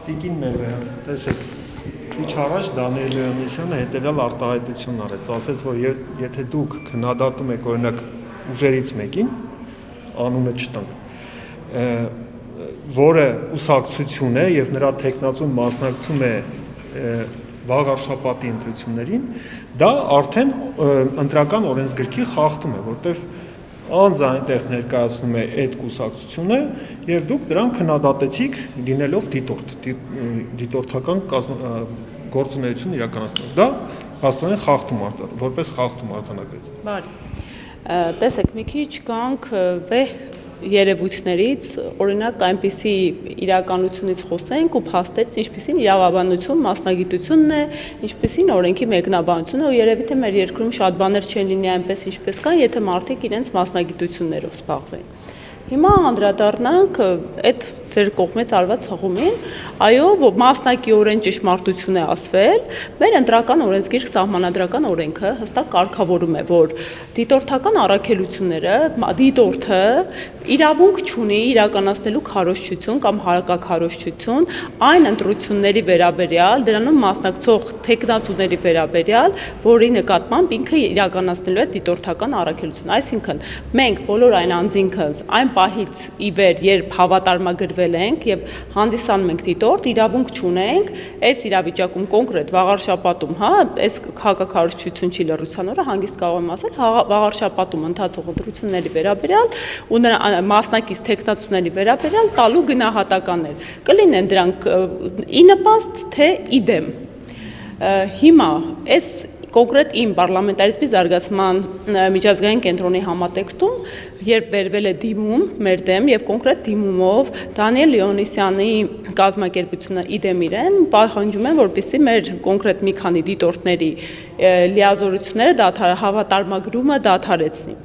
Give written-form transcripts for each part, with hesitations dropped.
Տիկին Մեղրյան, տեսեք, քիչ առաջ Դանիել Լեոնիսյանը հետևյալ արտահայտությունն արեց, ասեց, որ եթե դուք քննադատում եք օրինակ ուժերից մեկին, անունը չտանք, որը կուսակցություն է եւ նրա տեխնացուն մասնակցում է վաղ արշապատի ընտրություններին, դա արդեն ընտրական օրենսգրքի խախտում է, որտեղ անձը այնտեղ ներկայացնում է այդ կուսակցությունը եւ դուք դրան քննադատեցիք լինելով դիտորդական գործունեություն իրականացնող։ Դա հաստատորեն խախտում որպես խախտում արձանագրեց։ Բարի։ Տեսեք, մի քիչ գանք վեհ երևույթներից, օրինակ այնպիսի իրականությունից խոսենք ու փաստերից, ինչպիսին իրավաբանություն, մասնագիտությունն է, ինչպիսին օրենքի մեկնաբանությունը, ու երևի թե մեր երկրում շատ բաներ չեն լինի այնպես ինչպես կան, եթե մարդիկ իրենց մասնագիտություններով զբաղվեն։ Հիմա անդրադառնանք այդ ձեր կողմից արված հղումին, այո, մասնակիորեն ճշմարտություն է ասվել, մեր ընտրական օրենսգիրք սահմանադրական օրենքը հստակ կարգավորում է, որ դիտորդական առաքելությունները, դիտորդը իրավունք չունի իրականացնելու քարոզչություն կամ հակաքարոզչություն այն ընտրությունների վերաբերյալ, դրանում մասնակցող տեխնացուների վերաբերյալ, որի նկատմամբ ինքը իրականացնելու է դիտորդական առաքելություն։ Այսինքն, մենք բոլոր այն անձինքս այն պահից ի վեր, երբ հավատարմագրվել ենք եւ հանդիսանում ենք դիտորդ, իրավունք չունենք այս իրավիճակում կոնկրետ վաղարշապատում, հա, այս հակաքարոզչություն չի լռության օրը հանգիստ կարող եմ ասել, վաղարշապատում ընթացող ընտրությունների վերաբերյալ ու նրա մասնակից տեխնացուների վերաբերյալ տալու գնահատականներ կլինեն դրանք ի նպաստ թե ի դեմ։ Հիմա այս կոնկրետ իմ պարլամենտարիզմի զարգացման միջազգային կենտրոնի համատեքստում, երբ բերվել է դիմում մեր դեմ եւ կոնկրետ դիմումով Դանիել Լեոնիսյանի կազմակերպությունը իդեմ իրեն պահանջում են, որպեսզի մեր կոնկրետ մի քանի դիտորդների լիազորությունները հավատարմագրումը դադարեցնի։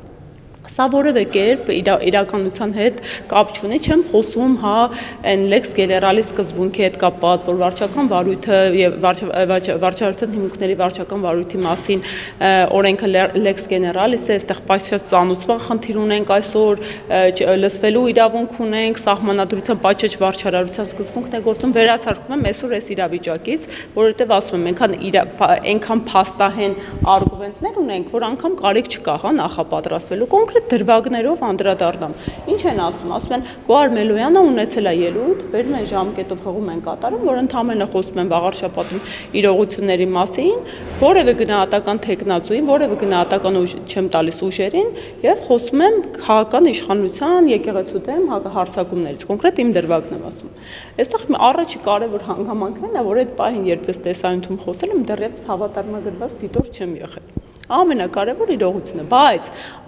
Սա որևէ կերպ իրականության հետ կապ չունի, չեմ խոսում, հա, այն lex generalis սկզբունքի հետ կապված, որ վարչական վարույթը եւ վարչարության հիմունքների վարչական վարույթի մասին օրենքը lex generalis է, այստեղ պատշաճ ծանուցման խնդիր ունենք այսօր, լսվելու իրավունք ունենք, սահմանադրության պատշաճ վարչարարության սկզբունքն է գործում, վերացարկում եմ այսօր այս իրավիճակից, որովհետեւ ասում եմ, այնքան փաստահեն արգումենտներ ունենք, որ անգամ կարիք չկա, հա, նախապատրաստվելու կոնկրետ դրվագներով անդրադառնամ։ Ինչ են ասում են Գոհար Մելոյանը ունեցել է ելույթ, բերում են ժամկետով հղում են կատարում, որ ընդհանրապես խոսում են վաղարշապատում իրողությունների մասին, որևէ գնահատական տեխնացուին, որևէ գնահատական ուժ չեմ տալիս ուժերին եւ խոսում եմ քաղաքական իշխանության եկեղեցու դեմ հարձակումներից։ Կոնկրետ իմ դրվագն եմ ասում։ Այստեղ առաջի կարևոր հանգամանքն է, որ այդ պահին երբ ես տեսայնություն խոսել եմ, դեռևս հավատարմագրված դիտորդ չեմ եղել։ Ամենակարևոր իրողությունը, բայց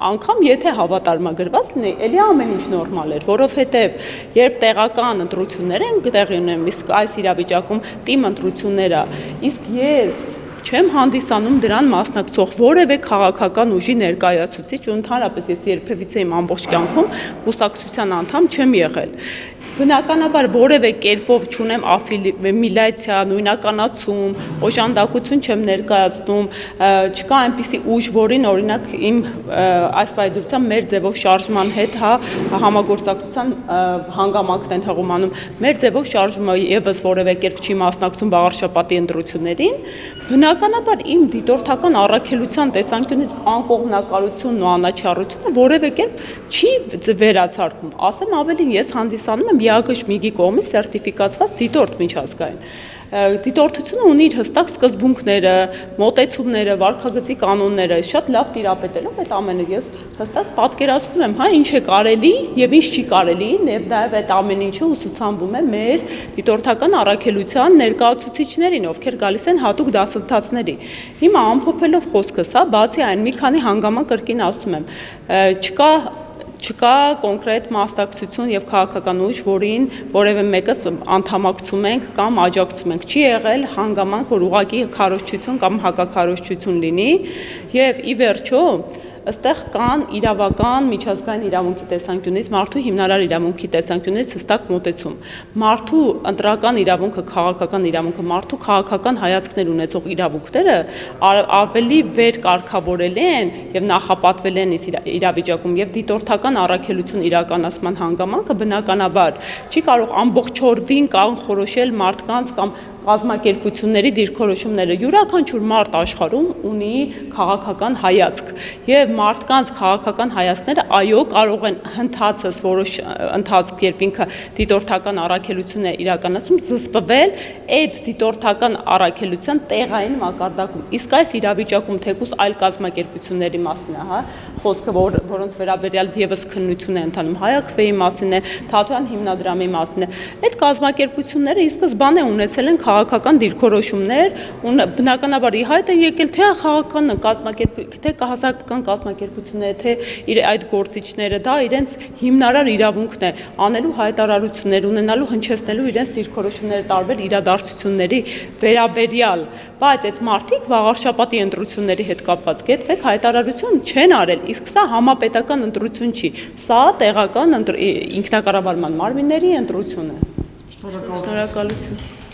անգամ եթե հավատարմագրված լինի, ելի ամեն ինչ նորմալ էր, որովհետև երբ տեղական ընտրություններ են տեղի ունենում, իսկ այս իրավիճակում թիմ ընտրությունները, իսկ ես չեմ հանդիսանում դրան մասնակցող որևէ քաղաքական ուժի ներկայացուցիչ, ու ընդհանրապես ես երբևիցե իմ ամբողջ կյանքում կուսակցության անդամ չեմ եղել։ Բնականաբար որևէ կերպով չունեմ աֆիլիացիա, նույնականացում, օժանդակություն չեմ ներկայացնում, չկա այնպիսի ուժ, որին օրինակ իմ այս պայմանությամբ մեր ձևով շարժման հետ համագործակցության հանգամանքն են հղումանում, մեր ձևով շարժումը եւս որևէ կերպ չի մասնակցում վաղարշապատի ընտրություններին, բնականաբար իմ դիտորդական առաքելության տեսանկյունից անկողմնակալությունն ու անաչառությունը որևէ կերպ չի վերացարկում, ասեմ ավելին, ես հանդիսանում եմ ԵԱԳ-ի կողմից սերտիֆիկացված դիտորդ միջազգային։ Դիտորդությունը ունի իր հստակ սկզբունքները, մոտեցումները, վարքագծի կանոնները, շատ լավ տիրապետելով այդ ամենը ես հստակ պատկերացնում եմ, հա, ինչ է կարելի եւ ինչ չի կարելի, եւ նաեւ այդ ամեն ինչը ուսուցանվում է մեր դիտորդական առաքելության ներկայացուցիչներին, ովքեր գալիս են հատուկ դասընթացների։ Հիմա ամփոփելով խոսքս, հա, բացի այն մի քանի հանգամանք կրկին ասում եմ, չկա կոնկրետ մասնակցություն եւ քաղաքական ուժ, որին որևէ մեկս անդամակցում ենք կամ աջակցում ենք։ Չի եղել հանգամանք, որ ուղղակի քարոզչություն կամ հակաքարոզչություն լինի եւ ի վերջո Այստեղ կան իրավական, միջազգային իրավունքի տեսանկյունից, մարդու հիմնարար իրավունքի տեսանկյունից հստակ մոտեցում։ Մարդու ընտրական իրավունքը, քաղաքական իրավունքը, մարդու քաղաքական հայացքներ ունեցող իրավունքները ավելի վեր կարգավորել են եւ նախապատվել են իրավիճակում եւ դիտորդական առաքելություն իրականացման հանգամանքը բնականաբար չի կարող ամբողջովին կանխորոշել մարդկանց կամ կազմակերպությունների դիրքորոշումները։ Յուրաքանչյուր մարդ աշխարհում ունի քաղաքական հայացք եւ մարդկանց քաղաքական հայացքները այո կարող են հնդածս որոշ ընթացք երբ ինքը դիտորդական առաքելություն է իրականացում զսպվել այդ դիտորդական առաքելության տեղային մակարդակում։ Իսկ այս իրավիճակում թեկուզ այլ կազմակերպությունների մասին է, հա, խոսքը որոնց վերաբերյալ եւս քննություն է ընթանում Հայաքվեի մասին է, Թաթոյան հիմնադրամի մասին է։ Այդ կազմակերպությունները ի սկզբանե ունեցել են քաղաքական դիրքորոշումներ ու բնականաբար ի հայտ են եկել թե քաղաքական թե հասարակական կազմակերպությունները, թե այդ գործիչները, դա իրենց հիմնարար իրավունքն է անելու հայտարարություններ, ունենալու հնչեցնելու իրենց դիրքորոշումները տարբեր իրադարձությունների վերաբերյալ, բայց այդ մարդիկ վաղարշապատի ընտրությունների հետ կապված գետվեք հայտարարություն չեն արել, իսկ սա համապետական ընտրություն չի, սա տեղական ինքնակառավարման մարմինների ընտրություն է։ Շնորհակալություն։